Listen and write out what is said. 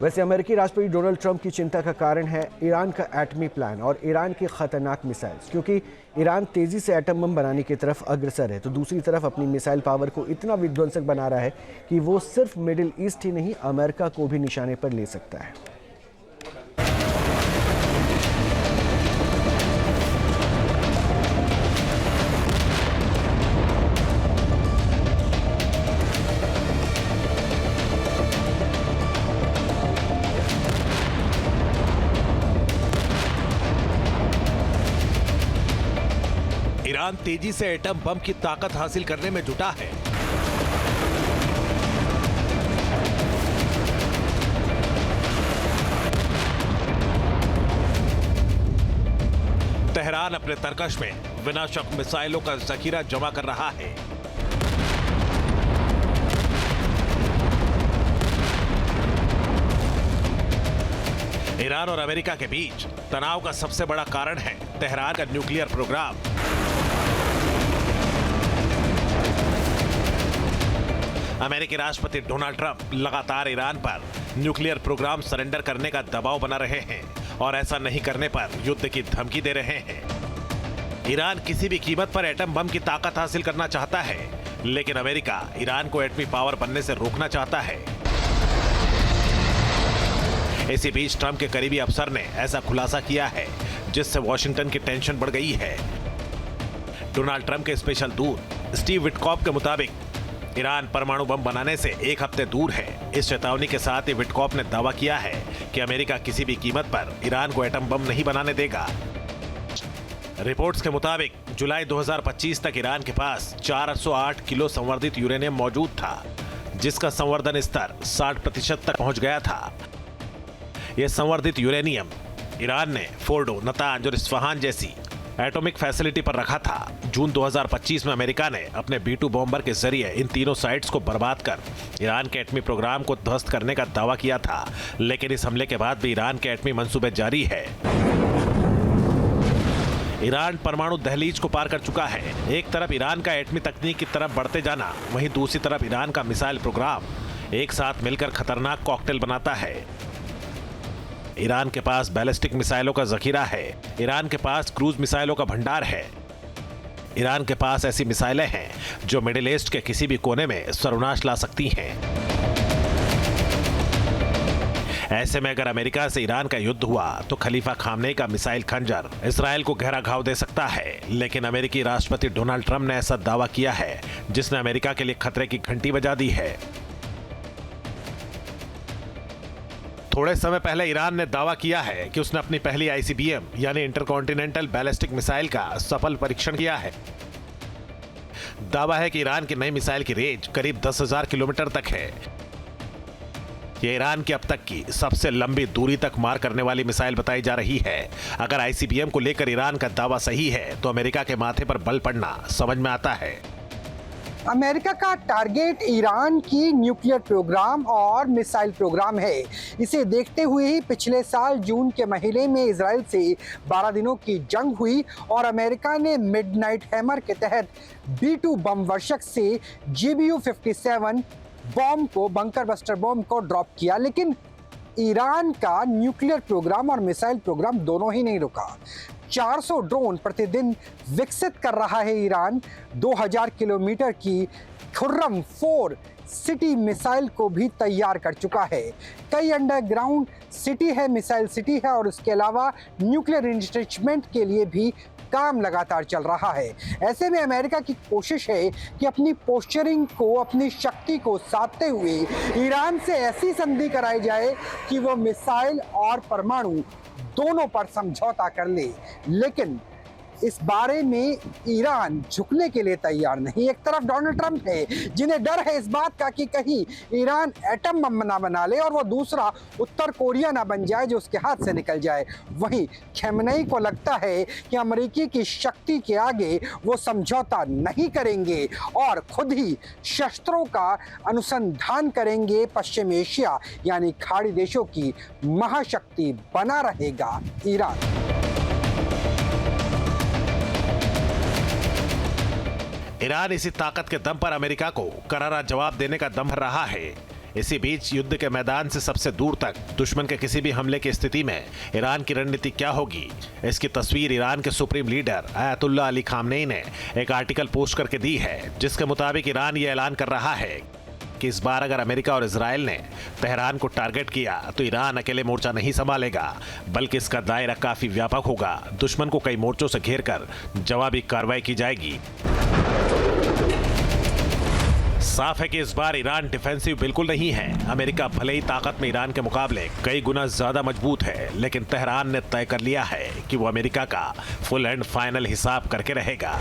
वैसे अमेरिकी राष्ट्रपति डोनाल्ड ट्रंप की चिंता का कारण है ईरान का एटमी प्लान और ईरान की खतरनाक मिसाइल्स, क्योंकि ईरान तेजी से एटम बम बनाने की तरफ अग्रसर है, तो दूसरी तरफ अपनी मिसाइल पावर को इतना विध्वंसक बना रहा है कि वो सिर्फ मिडिल ईस्ट ही नहीं, अमेरिका को भी निशाने पर ले सकता है। ईरान तेजी से एटम बम की ताकत हासिल करने में जुटा है। तेहरान अपने तरकश में विनाशक मिसाइलों का जखीरा जमा कर रहा है। ईरान और अमेरिका के बीच तनाव का सबसे बड़ा कारण है तेहरान का न्यूक्लियर प्रोग्राम। अमेरिकी राष्ट्रपति डोनाल्ड ट्रंप लगातार ईरान पर न्यूक्लियर प्रोग्राम सरेंडर करने का दबाव बना रहे हैं और ऐसा नहीं करने पर युद्ध की धमकी दे रहे हैं। ईरान किसी भी कीमत पर एटम बम की ताकत हासिल करना चाहता है, लेकिन अमेरिका ईरान को एटमी पावर बनने से रोकना चाहता है। इसी बीच ट्रंप के करीबी अफसर ने ऐसा खुलासा किया है जिससे वॉशिंगटन की टेंशन बढ़ गई है। डोनाल्ड ट्रंप के स्पेशल दूत स्टीव विटकॉफ के मुताबिक ईरान परमाणु बम बनाने से एक हफ्ते दूर है। इस चेतावनी के साथ ही विटकॉफ ने दावा किया है कि अमेरिका किसी भी कीमत पर ईरान को एटम बम नहीं बनाने देगा। रिपोर्ट्स के मुताबिक जुलाई 2025 तक ईरान के पास 408 किलो संवर्धित यूरेनियम मौजूद था, जिसका संवर्धन स्तर 60% तक पहुंच गया था। यह संवर्धित यूरेनियम ईरान ने फोर्डो, नतांज और इस्फहान जैसी एटॉमिक फैसिलिटी पर रखा था। जून 2025 में अमेरिका ने अपने B-2 बॉम्बर के जरिए इन तीनों साइट्स को बर्बाद कर ईरान के एटमी प्रोग्राम को ध्वस्त करने का दावा किया था, लेकिन इस हमले के बाद भी ईरान के एटमी मंसूबे जारी है। ईरान परमाणु दहलीज को पार कर चुका है। एक तरफ ईरान का एटमी तकनीक की तरफ बढ़ते जाना, वहीं दूसरी तरफ ईरान का मिसाइल प्रोग्राम एक साथ मिलकर खतरनाक कॉकटेल बनाता है। ईरान के पास बैलिस्टिक मिसाइलों का जखीरा है, ईरान के पास क्रूज मिसाइलों का भंडार है, ईरान के पास ऐसी मिसाइलें हैं जो मिडिल ईस्ट के किसी भी कोने में सर्वनाश ला सकती हैं। ऐसे में अगर अमेरिका से ईरान का युद्ध हुआ तो खलीफा खामनेई का मिसाइल खंजर इजराइल को गहरा घाव दे सकता है, लेकिन अमेरिकी राष्ट्रपति डोनाल्ड ट्रंप ने ऐसा दावा किया है जिसने अमेरिका के लिए खतरे की घंटी बजा दी है। थोड़े समय पहले ईरान ने दावा किया है कि उसने अपनी पहली ICBM यानी इंटरकॉन्टिनेंटल बैलिस्टिक मिसाइल का सफल परीक्षण किया है। दावा है कि ईरान की नई मिसाइल की रेंज करीब 10,000 किलोमीटर तक है। यह ईरान की अब तक की सबसे लंबी दूरी तक मार करने वाली मिसाइल बताई जा रही है। अगर ICBM को लेकर ईरान का दावा सही है तो अमेरिका के माथे पर बल पड़ना समझ में आता है। अमेरिका का टारगेट ईरान की न्यूक्लियर प्रोग्राम और मिसाइल प्रोग्राम है। इसे देखते हुए ही पिछले साल जून के महीने में इजराइल से 12 दिनों की जंग हुई और अमेरिका ने मिडनाइट हैमर के तहत B-2 बम वर्षक से GBU-57 बॉम्ब को, बंकर बस्टर बॉम्ब को ड्रॉप किया, लेकिन ईरान का न्यूक्लियर प्रोग्राम और मिसाइल प्रोग्राम दोनों ही नहीं रुका। 400 ड्रोन प्रतिदिन विकसित कर रहा है ईरान। 2000 किलोमीटर की खुर्रम 4 सिटी मिसाइल को भी तैयार कर चुका है। कई अंडरग्राउंड सिटी है, मिसाइल सिटी है, और इसके अलावा न्यूक्लियर इंस्ट्रिचमेंट के लिए भी काम लगातार चल रहा है। ऐसे में अमेरिका की कोशिश है कि अपनी पोस्चरिंग को, अपनी शक्ति को साधते हुए ईरान से ऐसी संधि कराई जाए कि वो मिसाइल और परमाणु दोनों पर समझौता कर ले, लेकिन इस बारे में ईरान झुकने के लिए तैयार नहीं। एक तरफ डोनाल्ड ट्रंप है जिन्हें डर है इस बात का कि कहीं ईरान एटम बम ना बना ले और वो दूसरा उत्तर कोरिया ना बन जाए जो उसके हाथ से निकल जाए। वहीं खamenei को लगता है कि अमेरिकी की शक्ति के आगे वो समझौता नहीं करेंगे और खुद ही शस्त्रों का अनुसंधान करेंगे। पश्चिम एशिया यानी खाड़ी देशों की महाशक्ति बना रहेगा ईरान। ईरान इसी ताकत के दम पर अमेरिका को करारा जवाब देने का दम भर रहा है। इसी बीच युद्ध के मैदान से सबसे दूर तक दुश्मन के किसी भी हमले की स्थिति में ईरान की रणनीति क्या होगी, इसकी तस्वीर ईरान के supreme leader Ayatollah Ali Khamenei ने एक आर्टिकल पोस्ट करके दी है, जिसके मुताबिक ईरान ये ऐलान कर रहा है कि इस बार अगर अमेरिका और इजराइल ने तेहरान को टारगेट किया तो ईरान अकेले मोर्चा नहीं संभालेगा, बल्कि इसका दायरा काफी व्यापक होगा। दुश्मन को कई मोर्चों से घेरकर जवाबी कार्रवाई की जाएगी। साफ है कि इस बार ईरान डिफेंसिव बिल्कुल नहीं है। अमेरिका भले ही ताकत में ईरान के मुकाबले कई गुना ज्यादा मजबूत है, लेकिन तेहरान ने तय कर लिया है कि वो अमेरिका का फुल एंड फाइनल हिसाब करके रहेगा।